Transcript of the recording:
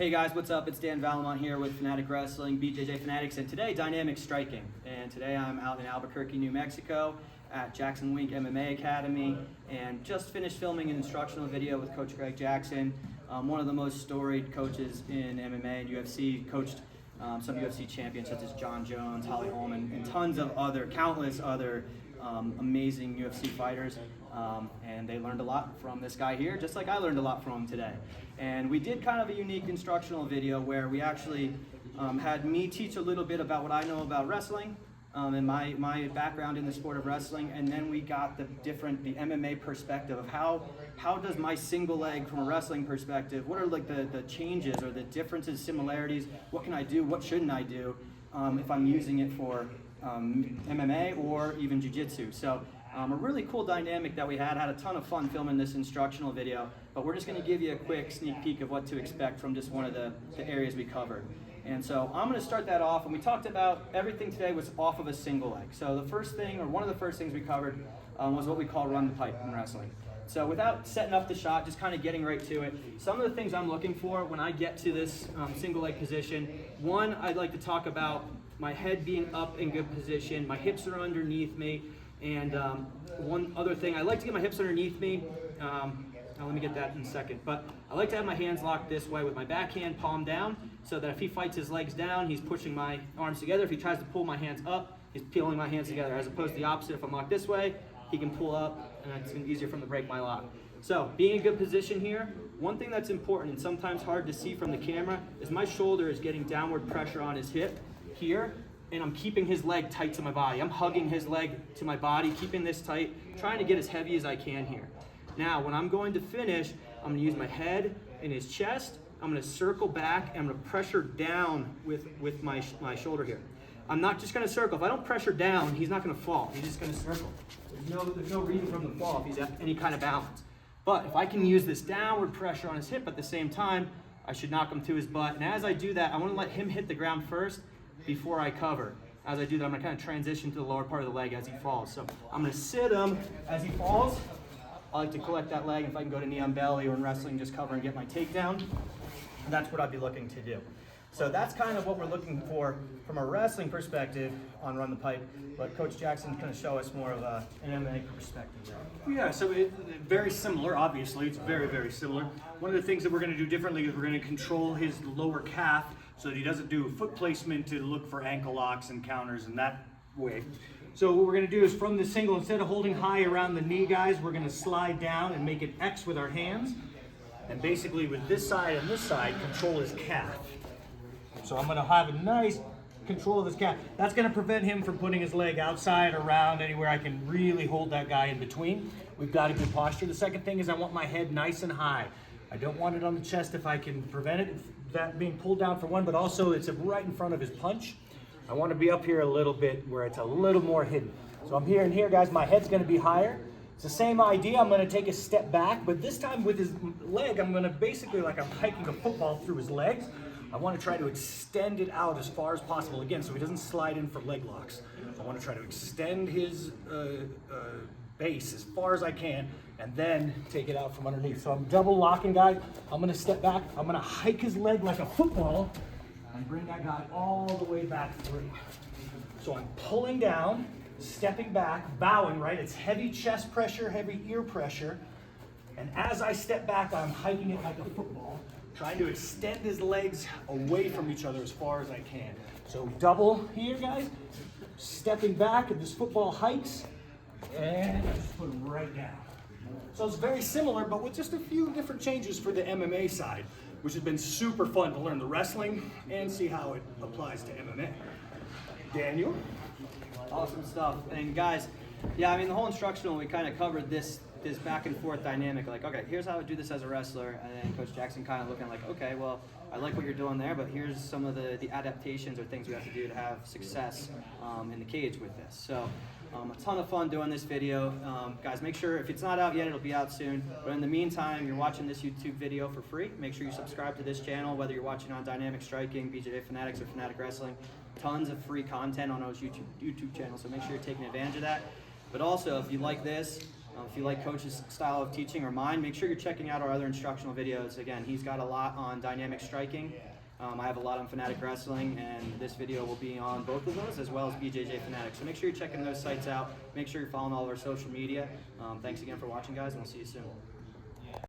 Hey guys, what's up? It's Dan Vallimont here with Fanatic Wrestling, BJJ Fanatics, and today Dynamic Striking. And today I'm out in Albuquerque, New Mexico at Jackson Wink MMA Academy, and just finished filming an instructional video with Coach Greg Jackson, one of the most storied coaches in MMA and UFC. Coached some UFC champions such as John Jones, Holly Holm, and tons of countless other amazing UFC fighters. And they learned a lot from this guy here, just like I learned a lot from him today. And we did kind of a unique instructional video where we actually had me teach a little bit about what I know about wrestling and my background in the sport of wrestling, and then we got the MMA perspective of how does my single leg from a wrestling perspective, what are like the changes or the differences, similarities, what can I do, what shouldn't I do if I'm using it for MMA or even jiu-jitsu. So a really cool dynamic that we had a ton of fun filming this instructional video, but we're just going to give you a quick sneak peek of what to expect from just one of the areas we covered. And so I'm going to start that off, and we talked about everything today was off of a single leg. So the first thing, or one of the first things we covered was what we call run the pipe in wrestling. So without setting up the shot, just kind of getting right to it, some of the things I'm looking for when I get to this single leg position, one, I'd like to talk about my head being up in good position, my hips are underneath me, and one other thing, I like to get my hips underneath me. Now let me get that in a second. But I like to have my hands locked this way with my backhand palm down, so that if he fights his legs down, he's pushing my arms together. If he tries to pull my hands up, he's peeling my hands together, as opposed to the opposite. If I'm locked this way, he can pull up, and it's easier for him to break my lock. So being in good position here, one thing that's important and sometimes hard to see from the camera is my shoulder is getting downward pressure on his hip here, and I'm keeping his leg tight to my body. I'm hugging his leg to my body, keeping this tight, trying to get as heavy as I can here. Now, when I'm going to finish, I'm gonna use my head and his chest. I'm gonna circle back, and I'm gonna pressure down with my shoulder here. I'm not just gonna circle. If I don't pressure down, he's not gonna fall. He's just gonna circle. There's no reason for him to fall if he's at any kind of balance. But if I can use this downward pressure on his hip at the same time, I should knock him to his butt. And as I do that, I wanna let him hit the ground first before I cover. As I do that, I'm gonna kind of transition to the lower part of the leg as he falls. So I'm gonna sit him as he falls. I like to collect that leg. If I can go to knee on belly, or in wrestling, just cover and get my takedown. And that's what I'd be looking to do. So that's kind of what we're looking for from a wrestling perspective on Run the Pipe. But Coach Jackson's going to show us more of an MMA perspective. Yeah, so very similar, obviously. It's very, very similar. One of the things that we're going to do differently is we're going to control his lower calf so that he doesn't do foot placement to look for ankle locks and counters in that way. So what we're going to do is from the single, instead of holding high around the knee, guys, we're going to slide down and make an X with our hands. And basically with this side and this side, control his calf. So I'm going to have a nice control of his calf. That's going to prevent him from putting his leg outside, around, anywhere. I can really hold that guy in between. We've got a good posture. The second thing is I want my head nice and high. I don't want it on the chest if I can prevent it, that being pulled down for one, but also it's right in front of his punch. I want to be up here a little bit where it's a little more hidden. So I'm here and here, guys. My head's going to be higher. It's the same idea. I'm going to take a step back, but this time with his leg, I'm going to basically, like I'm hiking a football through his legs. I want to try to extend it out as far as possible, again, so he doesn't slide in for leg locks. I want to try to extend his base as far as I can, and then take it out from underneath. So I'm double locking, guys. I'm going to step back. I'm going to hike his leg like a football and bring that guy all the way back through. So I'm pulling down, stepping back, bowing, right? It's heavy chest pressure, heavy ear pressure. And as I step back, I'm hiking it like a football, trying to extend his legs away from each other as far as I can. So double here, guys. Stepping back, and this football hikes, and I just put him right down. So it's very similar, but with just a few different changes for the MMA side, which has been super fun to learn the wrestling and see how it applies to MMA. Daniel? Awesome stuff. And guys, yeah, I mean, the whole instructional, we kind of covered this back and forth dynamic. Like, okay, here's how I would do this as a wrestler. And then Coach Jackson kind of looking like, okay, well, I like what you're doing there, but here's some of the adaptations or things we have to do to have success in the cage with this. So a ton of fun doing this video. Guys, make sure, if it's not out yet, it'll be out soon. But in the meantime, you're watching this YouTube video for free. Make sure you subscribe to this channel, whether you're watching on Dynamic Striking, BJJ Fanatics, or Fanatic Wrestling. Tons of free content on those YouTube channels, so make sure you're taking advantage of that. But also, if you like this, If you like Coach's style of teaching or mine, make sure you're checking out our other instructional videos. Again, he's got a lot on dynamic striking. I have a lot on Fanatic Wrestling, and this video will be on both of those, as well as BJJ Fanatic. So make sure you're checking those sites out. Make sure you're following all of our social media. Thanks again for watching, guys, and we'll see you soon.